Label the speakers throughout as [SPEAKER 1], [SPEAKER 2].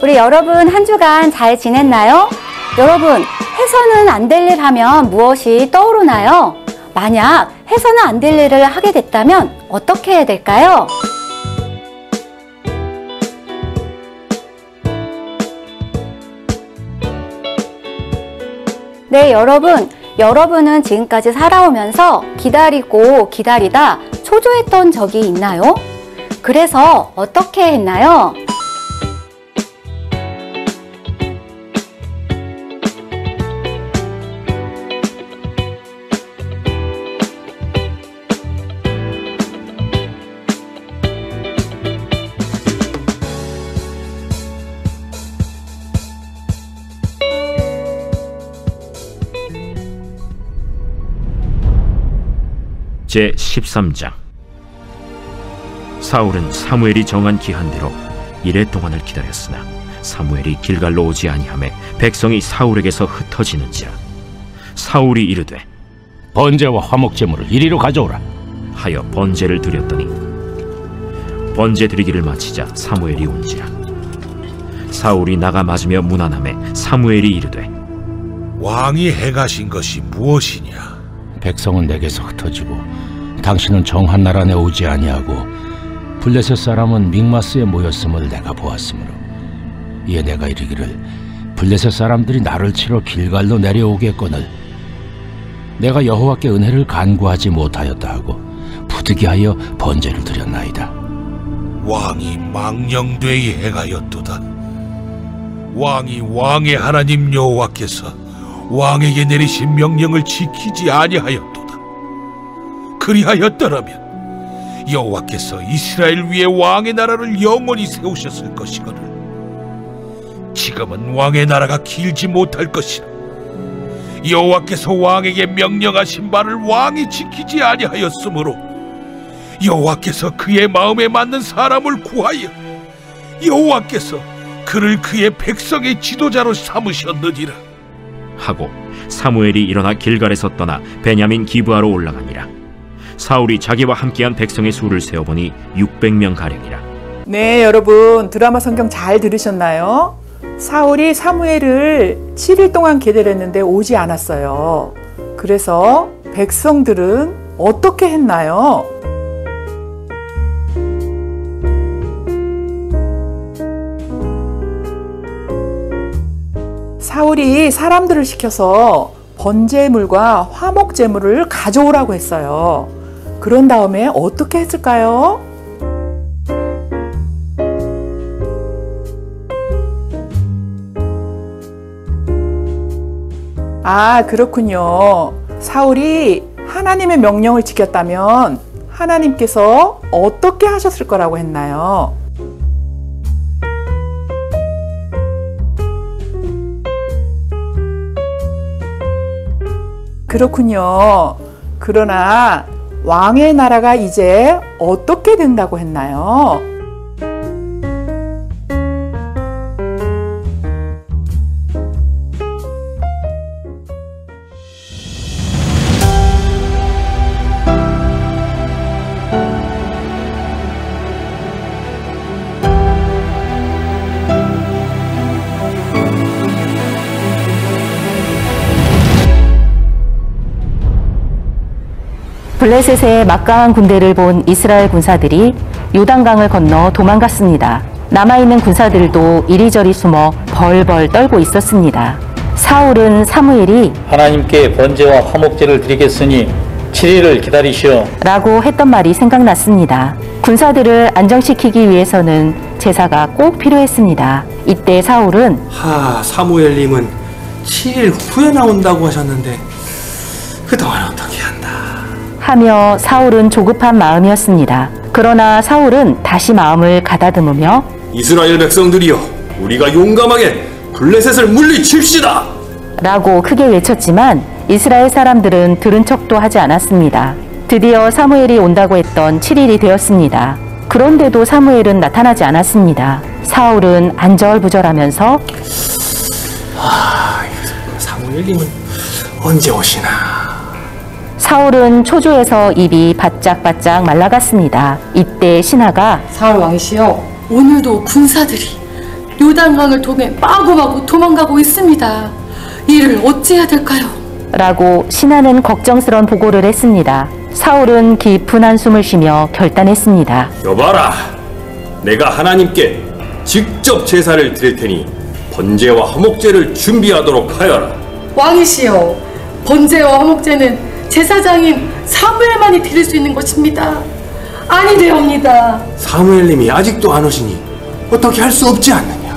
[SPEAKER 1] 우리 여러분 한 주간 잘 지냈나요? 여러분, 해서는 안 될 일 하면 무엇이 떠오르나요? 만약 해서는 안 될 일을 하게 됐다면 어떻게 해야 될까요? 네, 여러분은 지금까지 살아오면서 기다리고 기다리다 초조했던 적이 있나요? 그래서 어떻게 했나요?
[SPEAKER 2] 제13장. 사울은 사무엘이 정한 기한대로 이레 동안을 기다렸으나 사무엘이 길갈로 오지 아니하매 백성이 사울에게서 흩어지는지라. 사울이 이르되
[SPEAKER 3] 번제와 화목제물을 이리로 가져오라
[SPEAKER 2] 하여 번제를 드렸더니 번제 드리기를 마치자 사무엘이 온지라. 사울이 나가 맞으며 문안하매 사무엘이 이르되
[SPEAKER 4] 왕이 행하신 것이 무엇이냐?
[SPEAKER 3] 백성은 내게서 흩어지고 당신은 정한 나라 내 오지 아니하고 블레셋 사람은 믹마스에 모였음을 내가 보았으므로 이에 내가 이르기를 블레셋 사람들이 나를 치러 길갈로 내려오겠거늘 내가 여호와께 은혜를 간구하지 못하였다 하고 부득이하여 번제를 드렸나이다.
[SPEAKER 4] 왕이 망령되이 행하였도다. 왕이 왕의 하나님 여호와께서 왕에게 내리신 명령을 지키지 아니하였도다. 그리하였더라면 여호와께서 이스라엘 위에 왕의 나라를 영원히 세우셨을 것이거늘 지금은 왕의 나라가 길지 못할 것이라. 여호와께서 왕에게 명령하신 바를 왕이 지키지 아니하였으므로 여호와께서 그의 마음에 맞는 사람을 구하여 여호와께서 그를 그의 백성의 지도자로 삼으셨느니라
[SPEAKER 2] 하고 사무엘이 일어나 길갈에서 떠나 베냐민 기브아로 올라가니라. 사울이 자기와 함께한 백성의 수를 세어보니 600명 가량이라.
[SPEAKER 5] 네, 여러분 드라마 성경 잘 들으셨나요? 사울이 사무엘을 7일 동안 기다렸는데 오지 않았어요. 그래서 백성들은 어떻게 했나요? 사울이 사람들을 시켜서 번제물과 화목제물을 가져오라고 했어요. 그런 다음에 어떻게 했을까요? 아, 그렇군요. 사울이 하나님의 명령을 지켰다면 하나님께서 어떻게 하셨을 거라고 했나요? 그렇군요. 그러나 왕의 나라가 이제 어떻게 된다고 했나요?
[SPEAKER 1] 블레셋의 막강한 군대를 본 이스라엘 군사들이 요단강을 건너 도망갔습니다. 남아있는 군사들도 이리저리 숨어 벌벌 떨고 있었습니다. 사울은 사무엘이
[SPEAKER 6] 하나님께 번제와 화목제를 드리겠으니 7일을 기다리시오
[SPEAKER 1] 라고 했던 말이 생각났습니다. 군사들을 안정시키기 위해서는 제사가 꼭 필요했습니다. 이때 사울은
[SPEAKER 7] 사무엘님은 7일 후에 나온다고 하셨는데 그동안 어떻게 한다
[SPEAKER 1] 하며 사울은 조급한 마음이었습니다. 그러나 사울은 다시 마음을 가다듬으며
[SPEAKER 7] 이스라엘 백성들이여, 우리가 용감하게 블레셋을 물리칩시다!
[SPEAKER 1] 라고 크게 외쳤지만 이스라엘 사람들은 들은 척도 하지 않았습니다. 드디어 사무엘이 온다고 했던 7일이 되었습니다. 그런데도 사무엘은 나타나지 않았습니다. 사울은 안절부절하면서
[SPEAKER 7] 사무엘님은 언제 오시나?
[SPEAKER 1] 사울은 초조해서 입이 바짝바짝 말라갔습니다. 이때 신하가
[SPEAKER 8] 사울 왕이시여, 오늘도 군사들이 요단강을 통해 마구마구 도망가고 있습니다. 이를 어찌해야 될까요?
[SPEAKER 1] 라고 신하는 걱정스런 보고를 했습니다. 사울은 깊은 한숨을 쉬며 결단했습니다.
[SPEAKER 7] 여봐라, 내가 하나님께 직접 제사를 드릴 테니 번제와 화목제를 준비하도록 하여라.
[SPEAKER 8] 왕이시여, 번제와 화목제는 제사장인 사무엘만이 드릴 수 있는 것입니다. 아니되옵니다.
[SPEAKER 7] 사무엘님이 아직도 안 오시니 어떻게 할 수 없지 않느냐.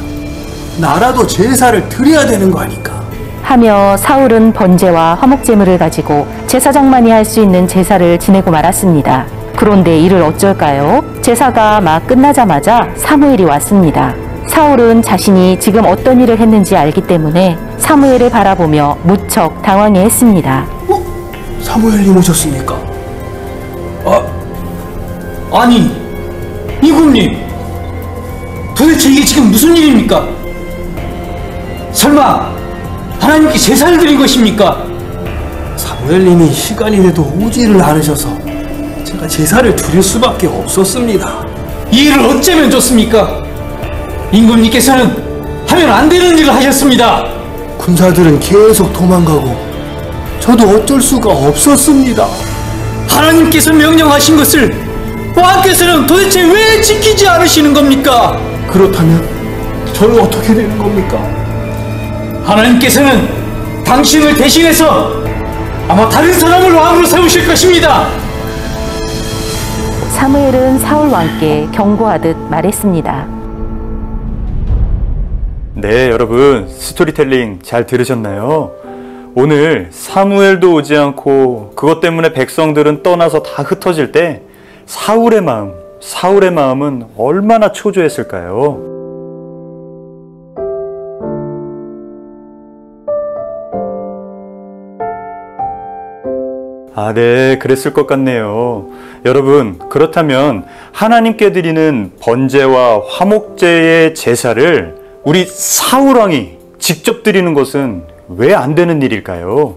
[SPEAKER 7] 나라도 제사를 드려야 되는 거 아니까.
[SPEAKER 1] 하며 사울은 번제와 화목제물을 가지고 제사장만이 할 수 있는 제사를 지내고 말았습니다. 그런데 이를 어쩔까요? 제사가 막 끝나자마자 사무엘이 왔습니다. 사울은 자신이 지금 어떤 일을 했는지 알기 때문에 사무엘을 바라보며 무척 당황해했습니다.
[SPEAKER 7] 사무엘님 오셨습니까? 아니, 임금님, 도대체 이게 지금 무슨 일입니까? 설마 하나님께 제사를 드린 것입니까? 사무엘님이 시간이 돼도 오지를 않으셔서 제가 제사를 드릴 수밖에 없었습니다. 이 일을 어쩌면 좋습니까? 임금님께서는 하면 안 되는 일을 하셨습니다. 군사들은 계속 도망가고 저도 어쩔 수가 없었습니다. 하나님께서 명령하신 것을 왕께서는 도대체 왜 지키지 않으시는 겁니까? 그렇다면 저는 어떻게 되는 겁니까? 하나님께서는 당신을 대신해서 아마 다른 사람을 왕으로 세우실 것입니다.
[SPEAKER 1] 사무엘은 사울 왕께 경고하듯 말했습니다.
[SPEAKER 9] 네, 여러분, 스토리텔링 잘 들으셨나요? 오늘 사무엘도 오지 않고 그것 때문에 백성들은 떠나서 다 흩어질 때 사울의 마음은 얼마나 초조했을까요? 네, 그랬을 것 같네요. 여러분, 그렇다면 하나님께 드리는 번제와 화목제의 제사를 우리 사울왕이 직접 드리는 것은 왜 안 되는 일일까요?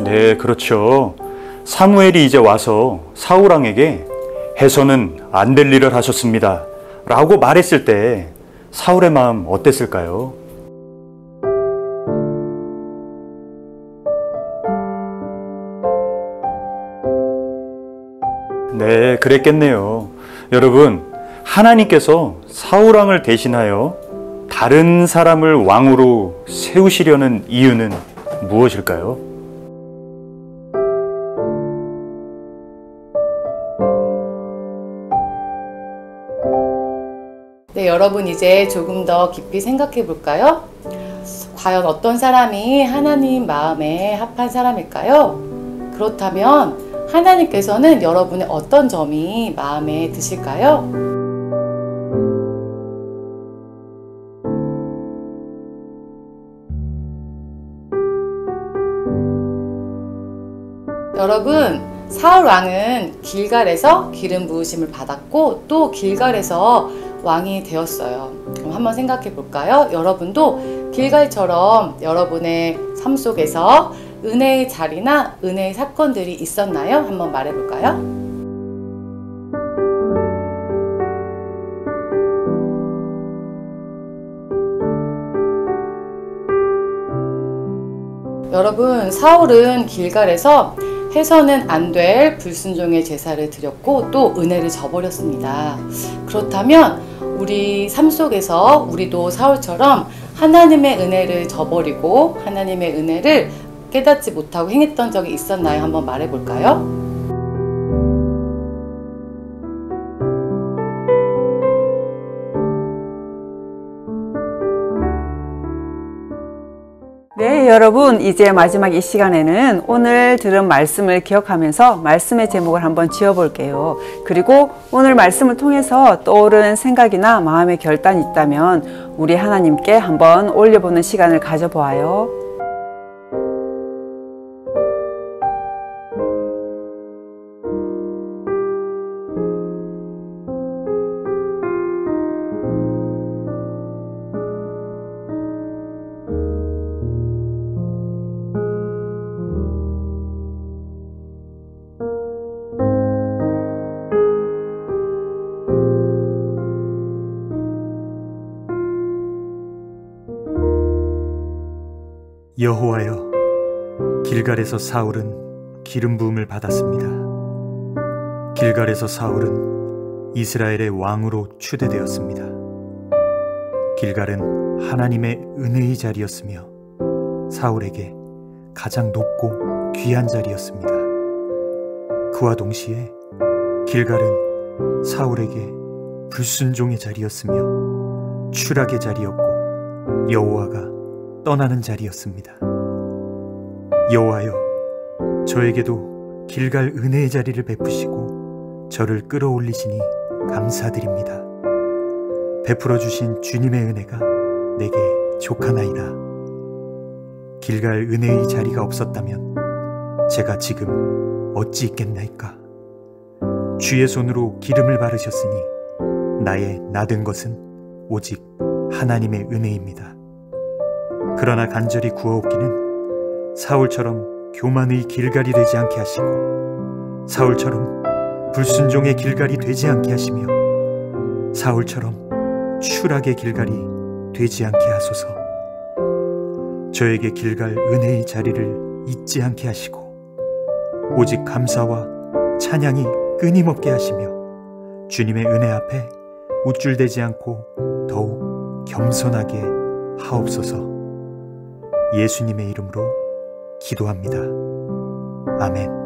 [SPEAKER 9] 네, 그렇죠. 사무엘이 이제 와서 사울왕에게 해서는 안 될 일을 하셨습니다 라고 말했을 때 사울의 마음 어땠을까요? 네, 그랬겠네요. 여러분, 하나님께서 사울왕을 대신하여 다른 사람을 왕으로 세우시려는 이유는 무엇일까요?
[SPEAKER 10] 네, 여러분 이제 조금 더 깊이 생각해 볼까요? 과연 어떤 사람이 하나님 마음에 합한 사람일까요? 그렇다면 하나님께서는 여러분의 어떤 점이 마음에 드실까요? 여러분, 사울 왕은 길갈에서 기름 부으심을 받았고 또 길갈에서 왕이 되었어요. 그럼 한번 생각해 볼까요? 여러분도 길갈처럼 여러분의 삶 속에서 은혜의 자리나 은혜의 사건들이 있었나요? 한번 말해 볼까요? 여러분, 사울은 길갈에서 해서는 안 될 불순종의 제사를 드렸고 또 은혜를 저버렸습니다. 그렇다면 우리 삶 속에서 우리도 사울처럼 하나님의 은혜를 저버리고 하나님의 은혜를 깨닫지 못하고 행했던 적이 있었나요? 한번 말해 볼까요?
[SPEAKER 11] 네, 여러분, 이제 마지막 이 시간에는 오늘 들은 말씀을 기억하면서 말씀의 제목을 한번 지어볼게요. 그리고 오늘 말씀을 통해서 떠오른 생각이나 마음의 결단이 있다면 우리 하나님께 한번 올려보는 시간을 가져보아요.
[SPEAKER 12] 여호와여, 길갈에서 사울은 기름 부음을 받았습니다. 길갈에서 사울은 이스라엘의 왕으로 추대되었습니다. 길갈은 하나님의 은혜의 자리였으며 사울에게 가장 높고 귀한 자리였습니다. 그와 동시에 길갈은 사울에게 불순종의 자리였으며 추락의 자리였고 여호와가 떠나는 자리였습니다. 여호와여, 저에게도 길갈 은혜의 자리를 베푸시고 저를 끌어올리시니 감사드립니다. 베풀어 주신 주님의 은혜가 내게 족하나이다. 길갈 은혜의 자리가 없었다면 제가 지금 어찌 있겠나이까. 주의 손으로 기름을 바르셨으니 나의 나된 것은 오직 하나님의 은혜입니다. 그러나 간절히 구하옵기는 사울처럼 교만의 길갈이 되지 않게 하시고 사울처럼 불순종의 길갈이 되지 않게 하시며 사울처럼 추락의 길갈이 되지 않게 하소서. 저에게 길갈 은혜의 자리를 잊지 않게 하시고 오직 감사와 찬양이 끊임없게 하시며 주님의 은혜 앞에 우쭐대지 않고 더욱 겸손하게 하옵소서. 예수님의 이름으로 기도합니다. 아멘.